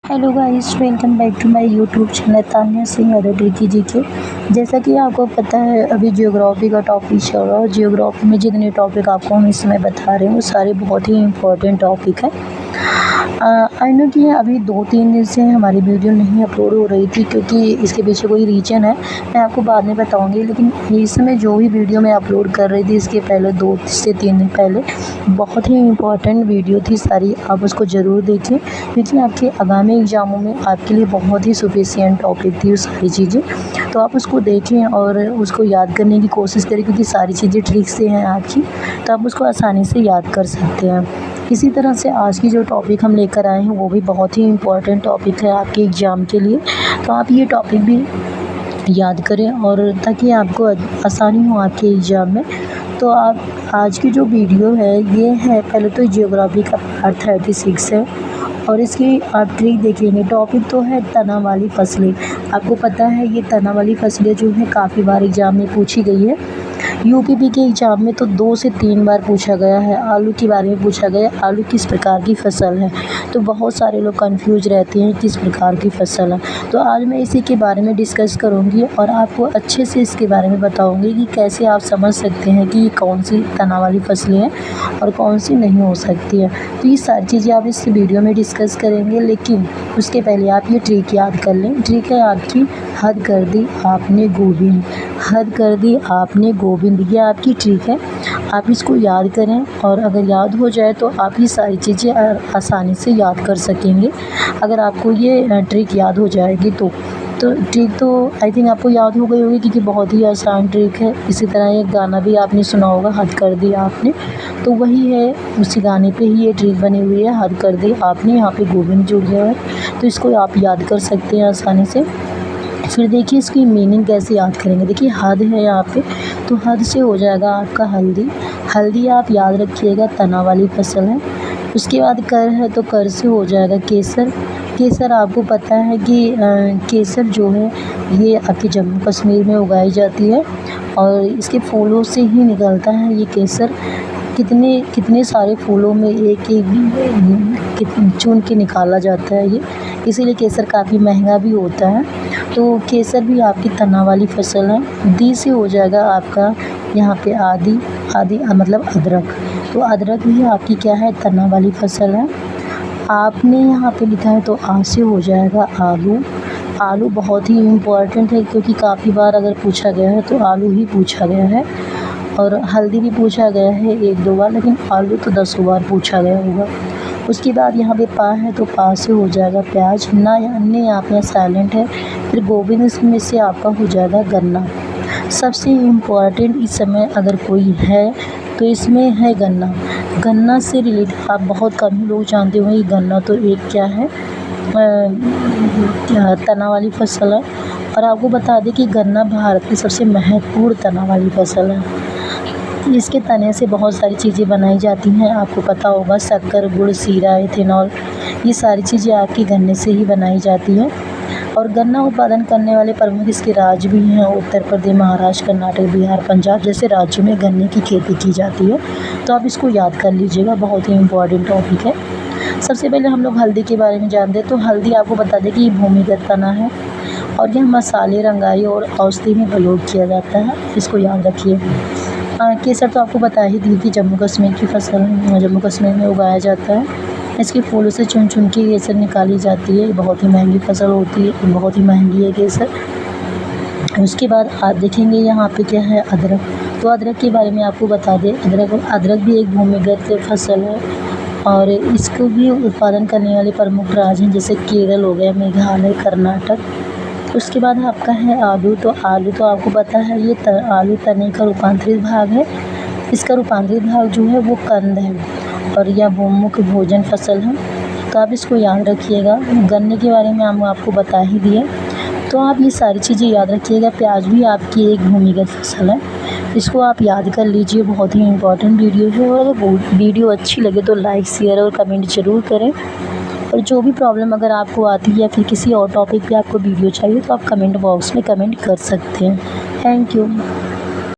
Hello guys, welcome back to my YouTube channel Tanya Singh Arora ji के। जैसा कि आपको पता है, अभी जियोग्राफी का टॉपिक चल रहा है। जियोग्राफी में जितने टॉपिक आपको हम इस समय बता रहे हैं वो सारे बहुत ही इम्पोर्टेंट टॉपिक है। आई नो कि अभी 2-3 दिन से हमारी वीडियो नहीं अपलोड हो रही थी, क्योंकि इसके पीछे कोई रीज़न है, मैं आपको बाद में बताऊंगी। लेकिन इस समय जो भी वीडियो मैं अपलोड कर रही थी, इसके पहले 2 से 3 दिन पहले बहुत ही इम्पोर्टेंट वीडियो थी सारी। आप उसको ज़रूर देखें, क्योंकि आपके आगामी एग्ज़ामों में आपके लिए बहुत ही सफिशिएंट टॉपिक थी वो सारी चीज़ें। तो आप उसको देखें और उसको याद करने की कोशिश करें, क्योंकि सारी चीज़ें ट्रिक से हैं आपकी, तो आप उसको आसानी से याद कर सकते हैं। इसी तरह से आज की जो टॉपिक हम लेकर आए हैं वो भी बहुत ही इम्पोर्टेंट टॉपिक है आपके एग्ज़ाम के लिए। तो आप ये टॉपिक भी याद करें, और ताकि आपको आसानी हो आपके एग्ज़ाम में। तो आप आज की जो वीडियो है ये है, पहले तो जियोग्राफी का पार्ट 36 है, और इसकी आप ट्रिक देखेंगे। टॉपिक तो है तना वाली फसलें। आपको पता है ये तना वाली फसलें जो है काफ़ी बार एग्ज़ाम में पूछी गई है। यूपीपी के एग्ज़ाम में तो 2 से 3 बार पूछा गया है। आलू के बारे में पूछा गया, आलू किस प्रकार की फसल है। तो बहुत सारे लोग कंफ्यूज रहते हैं किस प्रकार की फसल है। तो आज मैं इसी के बारे में डिस्कस करूंगी और आपको अच्छे से इसके बारे में बताऊंगी कि कैसे आप समझ सकते हैं कि कौन सी तना वाली फसलें हैं और कौन सी नहीं हो सकती है। तो ये सारी चीज़ें आप इस वीडियो में डिस्कस करेंगे, लेकिन उसके पहले आप ये ट्रिक याद कर लें। ट्रिक है आपकी, हद कर दी आपने गोविंद, हद कर दी आपने गोविंद। ये आपकी ट्रिक है, आप इसको याद करें, और अगर याद हो जाए तो आप ये सारी चीज़ें आसानी से याद कर सकेंगे। अगर आपको ये ट्रिक याद हो जाएगी तो ट्रिक तो आई थिंक आपको याद हो गई होगी, क्योंकि बहुत ही आसान ट्रिक है। इसी तरह एक गाना भी आपने सुना होगा, हद कर दी आपने, तो वही है, उसी गाने पे ही ये ट्रिक बनी हुई है, हद कर दी आपने। यहाँ पे गोविंद जुड़ गया है, तो इसको आप याद कर सकते हैं आसानी से। फिर देखिए इसकी मीनिंग कैसे याद करेंगे। देखिए हद है यहाँ पे, तो हद से हो जाएगा आपका हल्दी। हल्दी आप याद रखिएगा तना वाली फसल है। उसके बाद कर है, तो कर से हो जाएगा केसर। केसर आपको पता है कि केसर जो है ये आपके जम्मू कश्मीर में उगाई जाती है, और इसके फूलों से ही निकलता है ये केसर। कितने कितने सारे फूलों में एक एक चुन के निकाला जाता है ये, इसीलिए केसर काफ़ी महंगा भी होता है। तो केसर भी आपकी तना वाली फसल है। दी से हो जाएगा आपका यहाँ पे आदि। आदि मतलब अदरक, तो अदरक भी आपकी क्या है, तना वाली फसल है। आपने यहाँ पे लिखा है, तो आ से हो जाएगा आलू। आलू बहुत ही इम्पोर्टेंट है, क्योंकि काफ़ी बार अगर पूछा गया है तो आलू ही पूछा गया है, और हल्दी भी पूछा गया है 1-2 बार, लेकिन आलू तो 10 बार पूछा गया होगा। उसके बाद यहाँ पे पा है, तो पा से हो जाएगा प्याज। ना अन्य यहाँ पे साइलेंट है। फिर गोविंद इसमें से आपका हो जाएगा गन्ना। सबसे इम्पॉर्टेंट इस समय अगर कोई है तो इसमें है गन्ना। गन्ना से रिलेटेड आप बहुत कम ही लोग जानते होंगे कि गन्ना तो एक क्या है, तना वाली फसल है। और आपको बता दें कि गन्ना भारत की सबसे महत्वपूर्ण तना वाली फसल है। इसके तने से बहुत सारी चीज़ें बनाई जाती हैं, आपको पता होगा, शक्कर, गुड़, शीरा, इथेनॉल, ये सारी चीज़ें आपके गन्ने से ही बनाई जाती हैं। और गन्ना उत्पादन करने वाले प्रमुख इसके राज्य भी हैं। उत्तर प्रदेश, महाराष्ट्र, कर्नाटक, बिहार, पंजाब जैसे राज्यों में गन्ने की खेती की जाती है। तो आप इसको याद कर लीजिएगा, बहुत ही इम्पोर्टेंट टॉपिक है। सबसे पहले हम लोग हल्दी के बारे में जानते हैं। तो हल्दी आपको बता दें कि ये भूमिगत तना है, और यह मसाले, रंगाई और औषधि में प्रयोग किया जाता है, इसको याद रखिए। केसर तो आपको बता ही दी कि जम्मू कश्मीर की फसल है, जम्मू कश्मीर में उगाया जाता है। इसके फूलों से चुन चुन के केसर निकाली जाती है। बहुत ही महंगी फसल होती है, बहुत ही महंगी है केसर। उसके बाद आप देखेंगे यहाँ पे क्या है, अदरक। तो अदरक के बारे में आपको बता दें, अदरक भी एक भूमिगत फसल है, और इसको भी उत्पादन करने वाले प्रमुख राज्य हैं, जैसे केरल हो गया, मेघालय, कर्नाटक। उसके बाद आपका है आलू। तो आलू तो आपको पता है ये आलू तने का रूपांतरित भाग है। इसका रूपांतरित भाग जो है वो कंद है, और यह मुख्य भोजन फसल है। तो आप इसको याद रखिएगा। गन्ने के बारे में हम आपको बता ही दिए, तो आप ये सारी चीज़ें याद रखिएगा। प्याज भी आपकी एक भूमिगत फसल है, इसको आप याद कर लीजिए। बहुत ही इम्पोर्टेंट वीडियो है, और अगर वीडियो अच्छी लगे तो लाइक, शेयर और कमेंट ज़रूर करें। और जो भी प्रॉब्लम अगर आपको आती है या फिर किसी और टॉपिक पे आपको वीडियो चाहिए, तो आप कमेंट बॉक्स में कमेंट कर सकते हैं। Thank you.